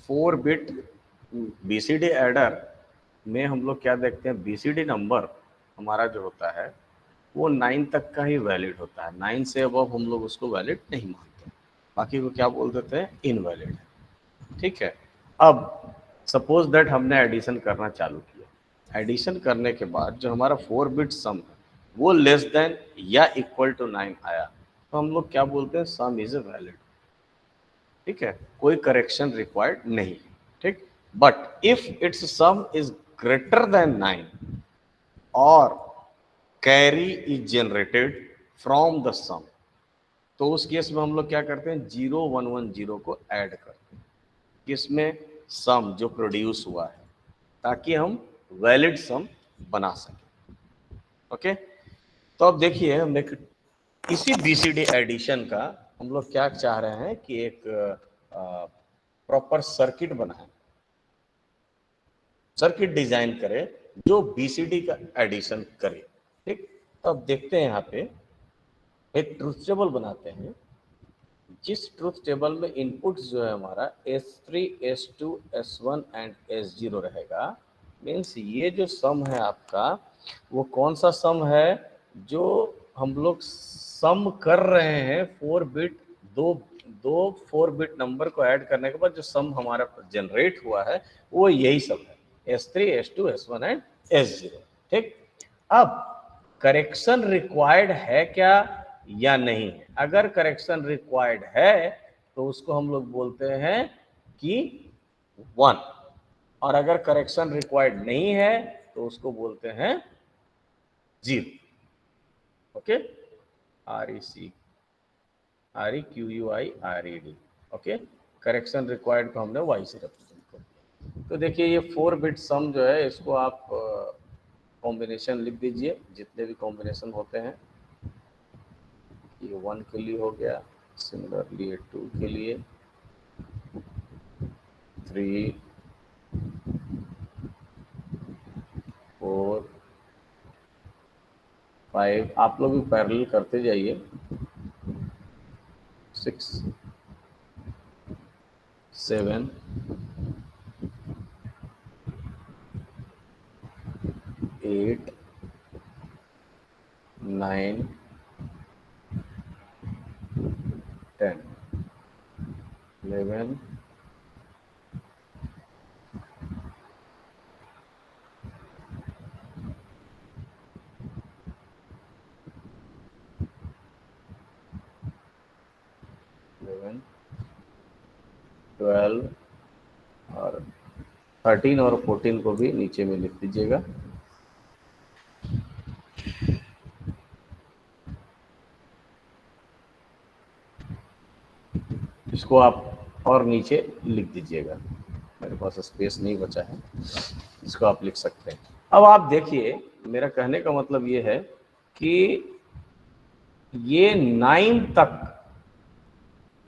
4 bit BCD adder में हम लोग क्या देखते हैं, बीसीडी नंबर हमारा जो होता है वो 9 तक का ही वैलिड होता है, 9 से अबव हम लोग उसको वैलिड नहीं मानते, बाकी को क्या बोल देते हैं, इनवैलिड है। ठीक है, अब सपोज दैट हमने एडिशन करना चालू किया, एडिशन करने के बाद जो हमारा 4 बिट सम है वो लेस देन या इक्वल टू 9 आया, तो हम लोग क्या बोलते हैं, सम इज ए वैलिड। ठीक है, कोई करेक्शन रिक्वायर्ड नहीं है। ठीक, but if its sum is greater than 9 और carry is generated from the sum, तो उस केस में हम लोग क्या करते हैं, 0110 को ऐड करते हैं किसमें, सम जो प्रोड्यूस हुआ है, ताकि हम वैलिड सम बना सकें। ओके, तो अब देखिए हम एक इसी बीसीडी एडिशन का हम लोग क्या चाह रहे हैं कि एक प्रॉपर सर्किट बनाए, सर्किट डिजाइन करे जो बीसीडी का एडिशन करे। ठीक, तो अब देखते हैं यहाँ पे एक ट्रुथ टेबल बनाते हैं, जिस ट्रुथ टेबल में इनपुट्स जो है हमारा S3, S2, S1 and S0 रहेगा, मीन्स ये जो सम है आपका वो कौन सा सम है, जो हम लोग सम कर रहे हैं 4 बिट, दो 4 बिट नंबर को ऐड करने के बाद जो सम हमारा जनरेट हुआ है वो यही सम है, S3, S2, S1 and S0। ठीक, अब करेक्शन रिक्वायर्ड है क्या या नहीं है, अगर करेक्शन रिक्वायर्ड है तो उसको हम लोग बोलते हैं कि 1, और अगर करेक्शन रिक्वायर्ड नहीं है तो उसको बोलते हैं 0। Okay, REQUIRED। Okay, correction required को हमने y से रिप्रेजेंट कर दिया। तो देखिए ये 4 बिट सम जो है इसको आप कॉम्बिनेशन लिख दीजिए, जितने भी कॉम्बिनेशन होते हैं, ये 1 के लिए हो गया, सिमिलरली ये 2 के लिए, 3, 4, 5, आप लोग भी पैरेलल करते जाइए, 6, 7, 8, 9, 10, 11, 12 और 13 और 14 को भी नीचे में लिख दीजिएगा। इसको आप और नीचे लिख दीजिएगा, मेरे पास स्पेस नहीं बचा है, इसको आप लिख सकते हैं। अब आप देखिए मेरा कहने का मतलब ये है कि ये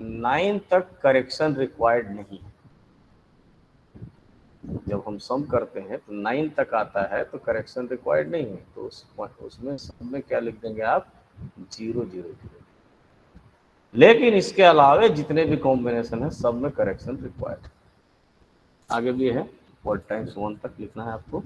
9 तक करेक्शन रिक्वायर्ड नहीं है। जब हम सम करते हैं तो 9 तक आता है तो करेक्शन रिक्वायर्ड नहीं है, तो उसमें सम में क्या लिख देंगे आप, 0 0 0। लेकिन इसके अलावे जितने भी कॉम्बिनेशन है सब में करेक्शन रिक्वायर्ड है। आगे भी है, 4 टाइम्स 1 तक लिखना है आपको।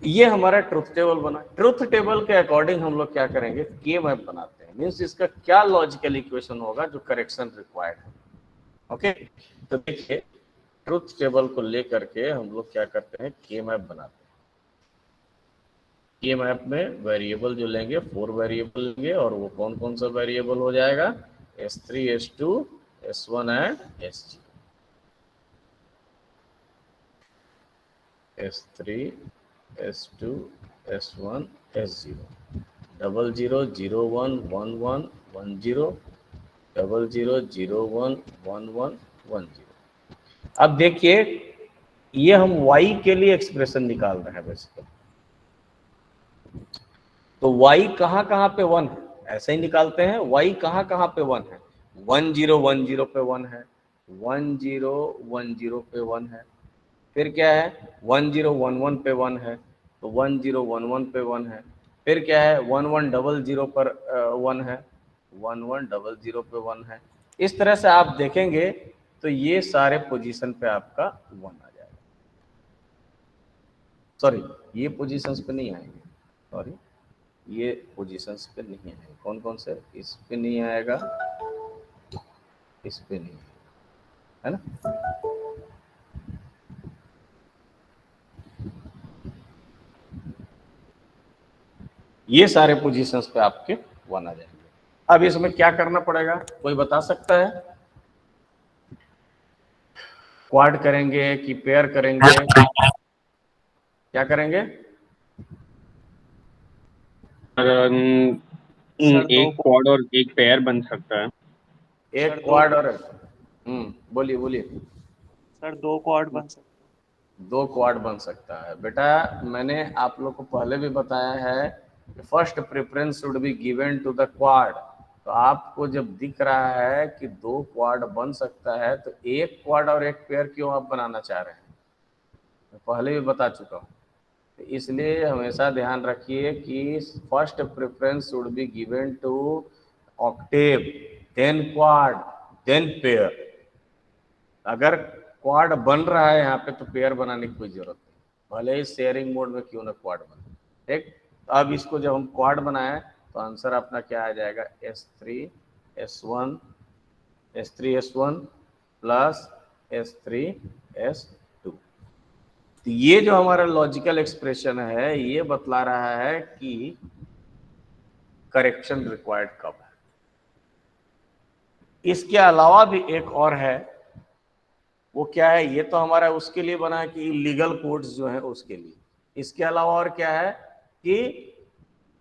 ये हमारा ट्रुथ टेबल बना। ट्रुथ टेबल के अकॉर्डिंग हम लोग क्या करेंगे, के मैप बनाते हैं, मीन्स इसका क्या लॉजिकल इक्वेशन होगा जो करेक्शन रिक्वायर्ड है। ओके, तो देखिए ट्रुथ टेबल को लेकर के हम लोग क्या करते हैं, के मैप बनाते हैं। के मैप में वेरिएबल जो लेंगे 4 वेरिएबल लेंगे, और वो कौन कौन सा वेरिएबल हो जाएगा, S3, S2, S1 and S0। S3, S2, S1, S0, 0 0 0 1 1 1 1 0, 0 0 0 1 1 1 1 0। अब देखिए ये हम y के लिए एक्सप्रेशन निकाल रहे हैं बेसिकली, तो y कहाँ कहाँ पे 1 है, ऐसे ही निकालते हैं। y कहाँ कहाँ पे 1 है, 1 0 1 0 पे 1 है, 1 0 1 0 पे 1 है, फिर क्या है 1 0 1 1 पे 1 है, तो 1 0 1 1 पे 1 है, फिर क्या है 1 1 0 0 पर 1 है, 1 1 0 0 पे 1 है। इस तरह से आप देखेंगे तो ये सारे पोजीशन पे आपका 1 आ जाएगा। सॉरी, ये पोजीशंस पे नहीं आएंगे, सॉरी ये पोजीशंस पे नहीं आएंगे। कौन कौन से? इस पे नहीं आएगा, इस पे नहीं आएगा, है ना। ये सारे पोजीशंस पे आपके 1 आ जाएंगे। अब इसमें क्या करना पड़ेगा, कोई बता सकता है? क्वाड करेंगे कि पेयर करेंगे, क्या करेंगे? एक क्वाड और एक पेयर बन सकता है। एक क्वाड और बोलिए बोलिए। सर 2 क्वाड बन सकते हैं। 2 क्वाड बन सकता है। बेटा मैंने आप लोग को पहले भी बताया है कि first preference should be given to the quad. तो आपको जब दिख रहा है कि 2 क्वाड बन सकता है तो एक क्वाड और एक पेयर क्यों आप बनाना चाह रहे हैं? मैं पहले भी बता चुका हूँ। तो इसलिए हमेशा ध्यान रखिए कि first preference should be given to octave, then quad, then pair. अगर क्वाड बन रहा है यहाँ पे तो पेयर बनाने की कोई जरूरत नहीं, भले ही शेयरिंग मोड में क्यों ना क्वाड बने। ठीक, तो अब इसको जब हम क्वाड बनाए तो आंसर अपना क्या आ जाएगा? S3S1 S3S1 plus S3S2। तो ये जो हमारा लॉजिकल एक्सप्रेशन है ये बतला रहा है कि करेक्शन रिक्वायर्ड कब है। इसके अलावा भी एक और है, वो क्या है? ये तो हमारा उसके लिए बना है कि लीगल कोड्स जो है उसके लिए। इसके अलावा और क्या है कि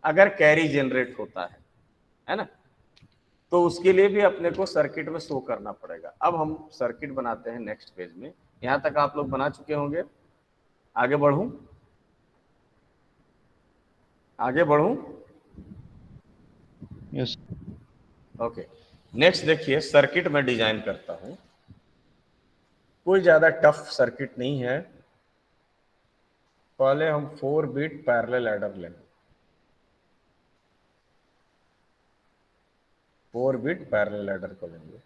अगर कैरी जनरेट होता है ना, तो उसके लिए भी अपने को सर्किट में शो करना पड़ेगा। अब हम सर्किट बनाते हैं नेक्स्ट पेज में। यहां तक आप लोग बना चुके होंगे, आगे बढ़ूं? आगे बढ़ूं? यस। ओके, नेक्स्ट देखिए, सर्किट में डिजाइन करता हूं। कोई ज्यादा टफ सर्किट नहीं है। पहले हम 4 बिट पैरेलल एडर लेंगे। 4 बिट पैरेलल एडर को लेंगे।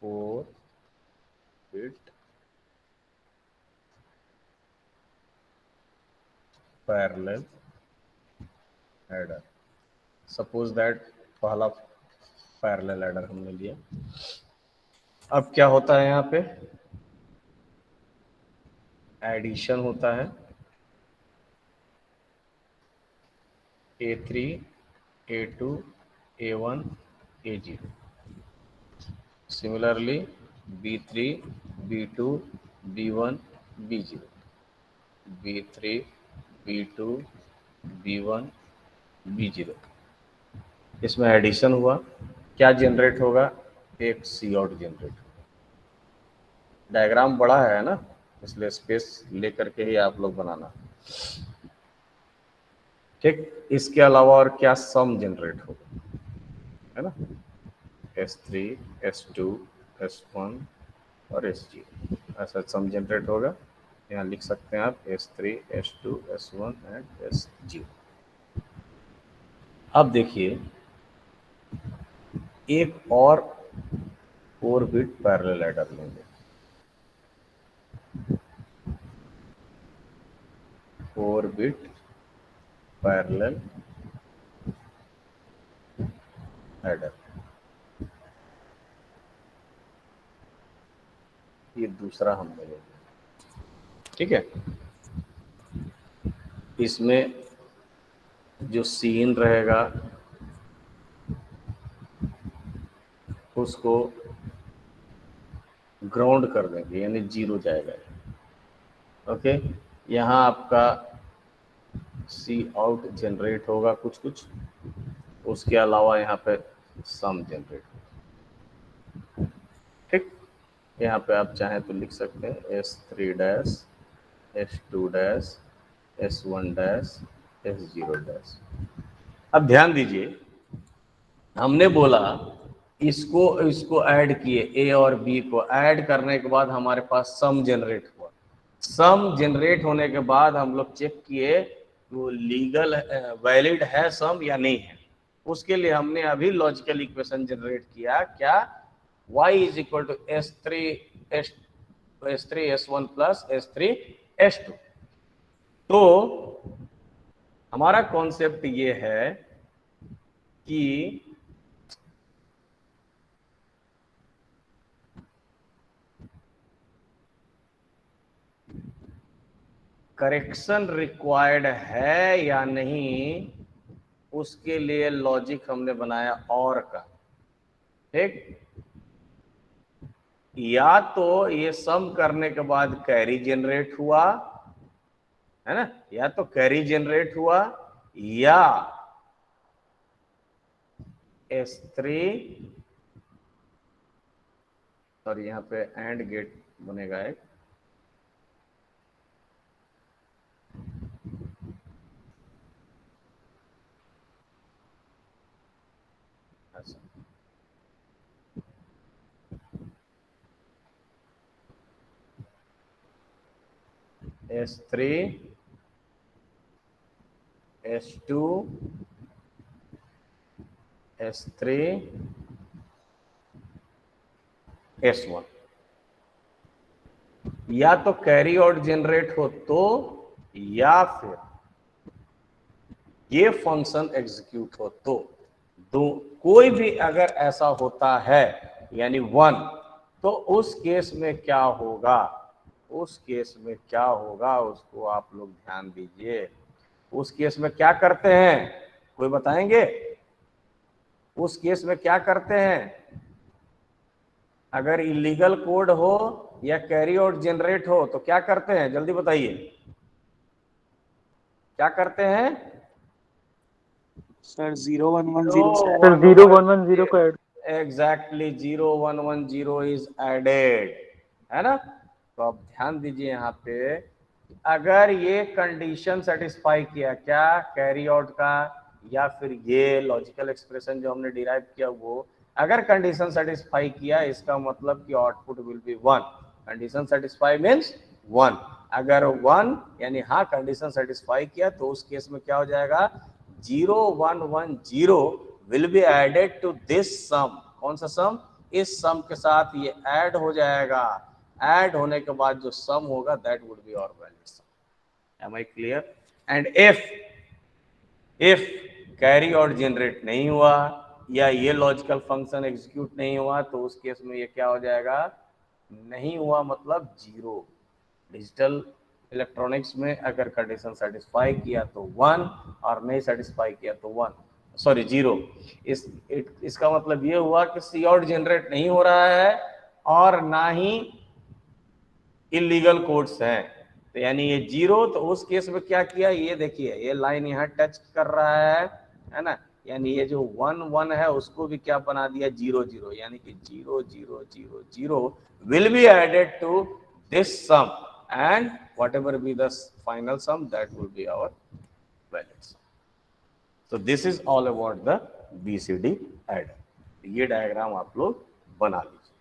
Four bit parallel adder. Suppose that पहला पैरेलल एडर हमने लिया। अब क्या होता है? यहाँ पे एडिशन होता है, A3 A2 A1 A0। Similarly B3 B2 B1 B0, B3 B2 B1 B0। इसमें एडिशन हुआ, क्या जनरेट होगा? एक सी आउट जनरेट होगा। डायग्राम बड़ा है ना, इसलिए स्पेस लेकर के ही आप लोग बनाना। ठीक, इसके अलावा और क्या सम जनरेट होगा, है ना? S3 S2 S1 और S0, ऐसा सम जनरेट होगा। यहाँ लिख सकते हैं आप S3 S2 S1 and S0। अब देखिए एक और 4 बिट पैरेलल एडर लेंगे। 4 बिट पैरेलल एडर, ये दूसरा हमने ले लिया। ठीक है, इसमें जो सीन रहेगा उसको ग्राउंड कर देंगे, यानी 0 जाएगा। ओके, यहाँ आपका सी आउट जनरेट होगा कुछ कुछ, उसके अलावा यहाँ पे सम जनरेट होगा। ठीक, यहाँ पे आप चाहें तो लिख सकते हैं S3 dash S2 dash S1 dash S0 dash. अब ध्यान दीजिए, हमने बोला इसको ऐड किए, ए और बी को ऐड करने के बाद हमारे पास सम जनरेट हुआ। सम जनरेट होने के बाद हम लोग चेक किए वो लीगल वैलिड है सम या नहीं है। उसके लिए हमने अभी लॉजिकल इक्वेशन जनरेट किया, क्या, y is equal to S3 S1 plus S3 S2। तो हमारा कॉन्सेप्ट ये है कि करेक्शन रिक्वायर्ड है या नहीं, उसके लिए लॉजिक हमने बनाया और का, ठीक। या तो ये सम करने के बाद कैरी जनरेट हुआ है ना, या तो कैरी जनरेट हुआ, या S3, सॉरी यहाँ पे एंड गेट बनेगा एक, अच्छा S3 S2 S3 S1, या तो कैरी आउट जनरेट हो तो, या फिर ये फंक्शन एग्जीक्यूट हो तो, दो कोई भी अगर ऐसा होता है यानी 1, तो उस केस में क्या होगा, उस केस में क्या होगा उसको आप लोग ध्यान दीजिए। उस केस में क्या करते हैं, कोई बताएंगे? उस केस में क्या करते हैं? अगर इलीगल कोड हो या कैरी आउट जनरेट हो तो क्या करते हैं, जल्दी बताइए, क्या करते हैं? सर 0110 से सर 0110 को ऐड, एग्जैक्टली 0110 इज एडेड, है ना। तो अब ध्यान दीजिए यहाँ पे, अगर ये कंडीशन सेटिस्फाई किया, क्या, कैरी आउट का या फिर ये लॉजिकल एक्सप्रेशन जो हमने डिराइव किया वो, अगर कंडीशन सेटिस्फाई किया इसका मतलब कि output will be 1। Condition satisfy means 1। अगर 1 यानी हाँ कंडीशन सेटिस्फाई किया तो उस केस में क्या हो जाएगा, 0110 will be added to this sum. कौन सा सम? इस सम के साथ ये ऐड हो जाएगा। ऐड होने के बाद जो सम होगा that would be our valid sum. Am I clear? And if carry out generate नहीं हुआ या ये लॉजिकल फंक्शन एग्जीक्यूट नहीं हुआ तो उस केस में ये क्या हो जाएगा, नहीं हुआ मतलब 0। डिजिटल इलेक्ट्रॉनिक्स में अगर कंडीशन सेटिस्फाई किया तो 1 और नहीं सेटिस्फाई किया तो 0। इसका मतलब ये हुआ कि सी आउट जनरेट नहीं हो रहा है और ना ही इलीगल कोड्स हैं, तो यानी ये 0। तो उस केस में क्या किया, ये देखिए ये लाइन यहाँ टच कर रहा है ना, यानी ये जो 1 है उसको भी क्या बना दिया, 0 यानी कि 0 will be added to this sum and whatever be the final sum that will be our valid sum. So this is all about the BCD adder। ये डायग्राम आप लोग बना लीजिए।